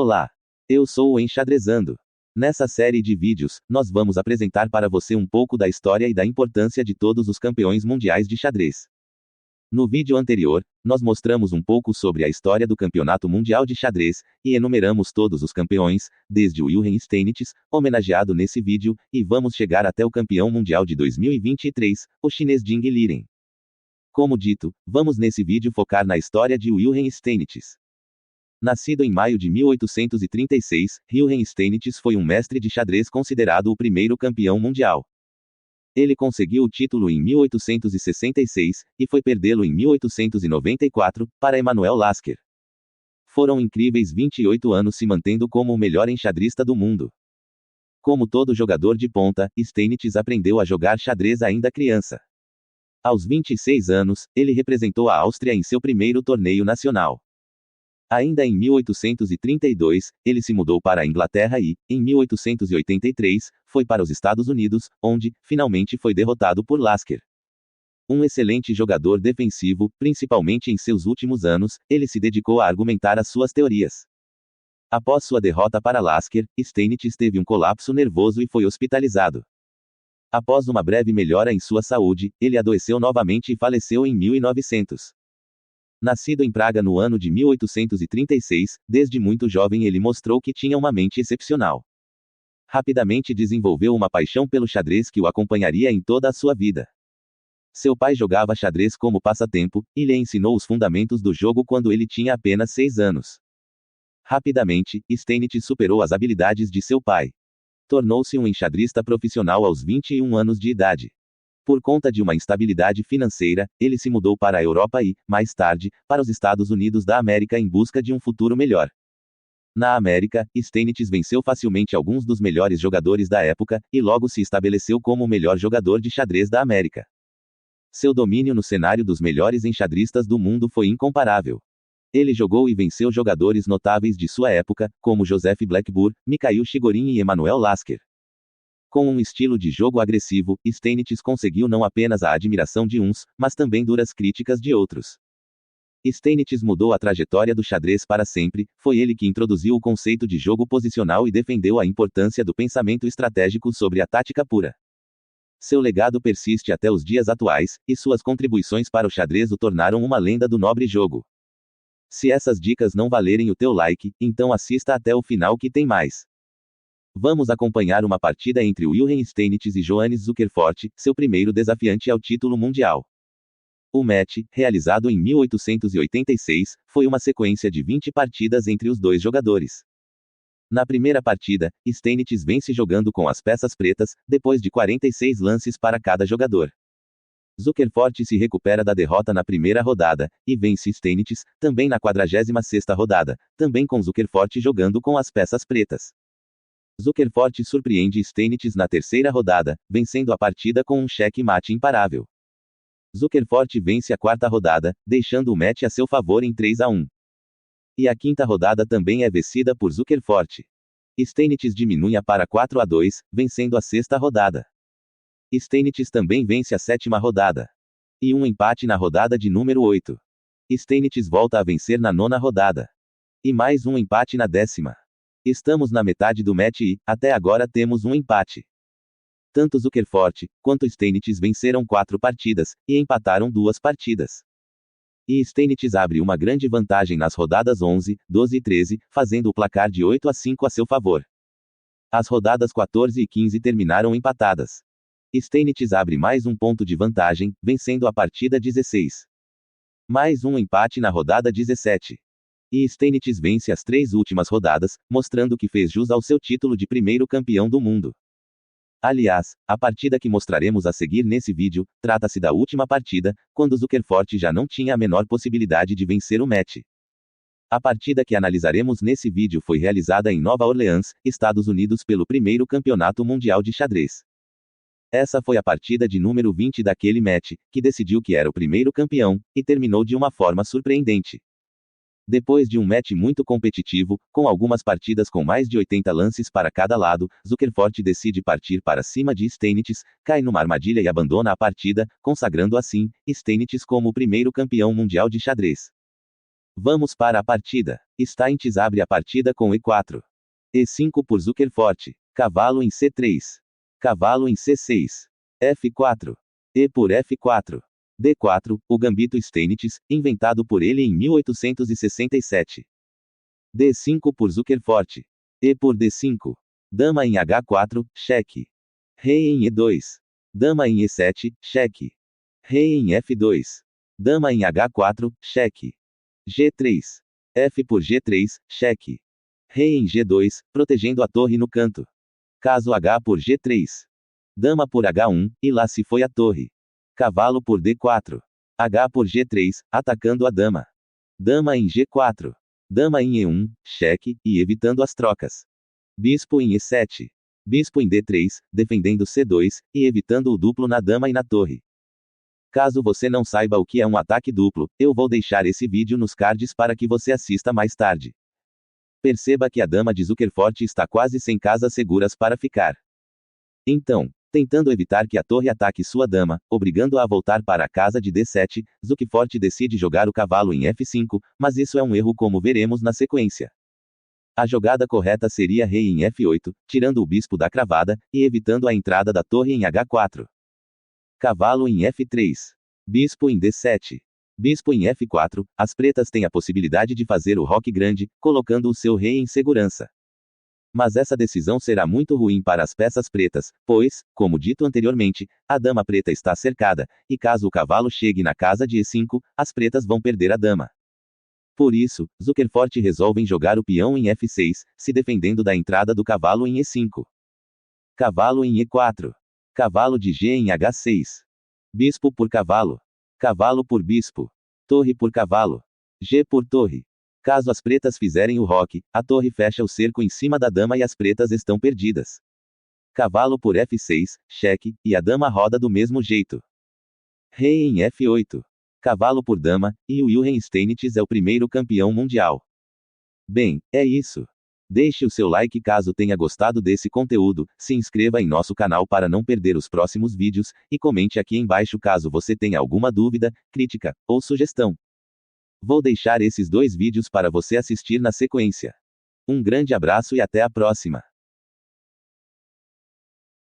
Olá! Eu sou o Enxadrezando. Nessa série de vídeos, nós vamos apresentar para você um pouco da história e da importância de todos os campeões mundiais de xadrez. No vídeo anterior, nós mostramos um pouco sobre a história do Campeonato Mundial de Xadrez, e enumeramos todos os campeões, desde o Wilhelm Steinitz, homenageado nesse vídeo, e vamos chegar até o campeão mundial de 2023, o chinês Jing Liren. Como dito, vamos nesse vídeo focar na história de Wilhelm Steinitz. Nascido em maio de 1836, Wilhelm Steinitz foi um mestre de xadrez considerado o primeiro campeão mundial. Ele conseguiu o título em 1866, e foi perdê-lo em 1894, para Emanuel Lasker. Foram incríveis 28 anos se mantendo como o melhor enxadrista do mundo. Como todo jogador de ponta, Steinitz aprendeu a jogar xadrez ainda criança. Aos 26 anos, ele representou a Áustria em seu primeiro torneio nacional. Ainda em 1832, ele se mudou para a Inglaterra e, em 1883, foi para os Estados Unidos, onde, finalmente foi derrotado por Lasker. Um excelente jogador defensivo, principalmente em seus últimos anos, ele se dedicou a argumentar as suas teorias. Após sua derrota para Lasker, Steinitz teve um colapso nervoso e foi hospitalizado. Após uma breve melhora em sua saúde, ele adoeceu novamente e faleceu em 1900. Nascido em Praga no ano de 1836, desde muito jovem ele mostrou que tinha uma mente excepcional. Rapidamente desenvolveu uma paixão pelo xadrez que o acompanharia em toda a sua vida. Seu pai jogava xadrez como passatempo, e lhe ensinou os fundamentos do jogo quando ele tinha apenas 6 anos. Rapidamente, Steinitz superou as habilidades de seu pai. Tornou-se um enxadrista profissional aos 21 anos de idade. Por conta de uma instabilidade financeira, ele se mudou para a Europa e, mais tarde, para os Estados Unidos da América em busca de um futuro melhor. Na América, Steinitz venceu facilmente alguns dos melhores jogadores da época, e logo se estabeleceu como o melhor jogador de xadrez da América. Seu domínio no cenário dos melhores enxadristas do mundo foi incomparável. Ele jogou e venceu jogadores notáveis de sua época, como Joseph Blackburn, Mikhail Chigorin e Emanuel Lasker. Com um estilo de jogo agressivo, Steinitz conseguiu não apenas a admiração de uns, mas também duras críticas de outros. Steinitz mudou a trajetória do xadrez para sempre, foi ele que introduziu o conceito de jogo posicional e defendeu a importância do pensamento estratégico sobre a tática pura. Seu legado persiste até os dias atuais, e suas contribuições para o xadrez o tornaram uma lenda do nobre jogo. Se essas dicas não valerem o teu like, então assista até o final que tem mais. Vamos acompanhar uma partida entre Wilhelm Steinitz e Johannes Zukerfort, seu primeiro desafiante ao título mundial. O match, realizado em 1886, foi uma sequência de 20 partidas entre os dois jogadores. Na primeira partida, Steinitz vence jogando com as peças pretas, depois de 46 lances para cada jogador. Zukerfort se recupera da derrota na primeira rodada, e vence Steinitz, também na 46ª rodada, também com Zukerfort jogando com as peças pretas. Zukerfort surpreende Steinitz na terceira rodada, vencendo a partida com um cheque-mate imparável. Zukerfort vence a quarta rodada, deixando o match a seu favor em 3-1. E a quinta rodada também é vencida por Zukerfort. Steinitz diminui-a para 4-2, vencendo a sexta rodada. Steinitz também vence a sétima rodada. E um empate na rodada de número 8. Steinitz volta a vencer na nona rodada. E mais um empate na 10ª. Estamos na metade do match e, até agora temos um empate. Tanto Zukerfort, quanto Steinitz venceram 4 partidas, e empataram 2 partidas. E Steinitz abre uma grande vantagem nas rodadas 11, 12 e 13, fazendo o placar de 8-5 a seu favor. As rodadas 14 e 15 terminaram empatadas. Steinitz abre mais um ponto de vantagem, vencendo a partida 16. Mais um empate na rodada 17. E Steinitz vence as 3 últimas rodadas, mostrando que fez jus ao seu título de primeiro campeão do mundo. Aliás, a partida que mostraremos a seguir nesse vídeo, trata-se da última partida, quando Zukerfort já não tinha a menor possibilidade de vencer o match. A partida que analisaremos nesse vídeo foi realizada em Nova Orleans, Estados Unidos pelo primeiro campeonato mundial de xadrez. Essa foi a partida de número 20 daquele match, que decidiu que era o primeiro campeão, e terminou de uma forma surpreendente. Depois de um match muito competitivo, com algumas partidas com mais de 80 lances para cada lado, Zukerfort decide partir para cima de Steinitz, cai numa armadilha e abandona a partida, consagrando assim Steinitz como o primeiro campeão mundial de xadrez. Vamos para a partida. Steintz abre a partida com E4. E5 por Zukerfort. Cavalo em C3. Cavalo em C6. F4. E por F4. D4, o gambito Steintz, inventado por ele em 1867. D5 por Zukerfort. E por D5. Dama em H4, cheque. Rei em E2. Dama em E7, cheque. Rei em F2. Dama em H4, cheque. G3. F por G3, cheque. Rei em G2, protegendo a torre no canto. Caso H por G3. Dama por H1, e lá se foi a torre. Cavalo por D4. H por G3, atacando a dama. Dama em G4. Dama em E1, cheque, e evitando as trocas. Bispo em E7. Bispo em D3, defendendo C2, e evitando o duplo na dama e na torre. Caso você não saiba o que é um ataque duplo, eu vou deixar esse vídeo nos cards para que você assista mais tarde. Perceba que a dama de Zukerfort está quase sem casas seguras para ficar. Então, tentando evitar que a torre ataque sua dama, obrigando-a a voltar para a casa de D7, Zukerfort decide jogar o cavalo em F5, mas isso é um erro como veremos na sequência. A jogada correta seria rei em F8, tirando o bispo da cravada, e evitando a entrada da torre em H4. Cavalo em F3. Bispo em D7. Bispo em F4, as pretas têm a possibilidade de fazer o roque grande, colocando o seu rei em segurança. Mas essa decisão será muito ruim para as peças pretas, pois, como dito anteriormente, a dama preta está cercada, e caso o cavalo chegue na casa de E5, as pretas vão perder a dama. Por isso, Zukerfort resolve jogar o peão em F6, se defendendo da entrada do cavalo em E5. Cavalo em E4. Cavalo de G em H6. Bispo por cavalo. Cavalo por bispo. Torre por cavalo. G por torre. Caso as pretas fizerem o roque, a torre fecha o cerco em cima da dama e as pretas estão perdidas. Cavalo por F6, cheque, e a dama roda do mesmo jeito. Rei em F8. Cavalo por dama, e o Wilhelm Steintz é o primeiro campeão mundial. Bem, é isso. Deixe o seu like caso tenha gostado desse conteúdo, se inscreva em nosso canal para não perder os próximos vídeos, e comente aqui embaixo caso você tenha alguma dúvida, crítica, ou sugestão. Vou deixar esses 2 vídeos para você assistir na sequência. Um grande abraço e até a próxima.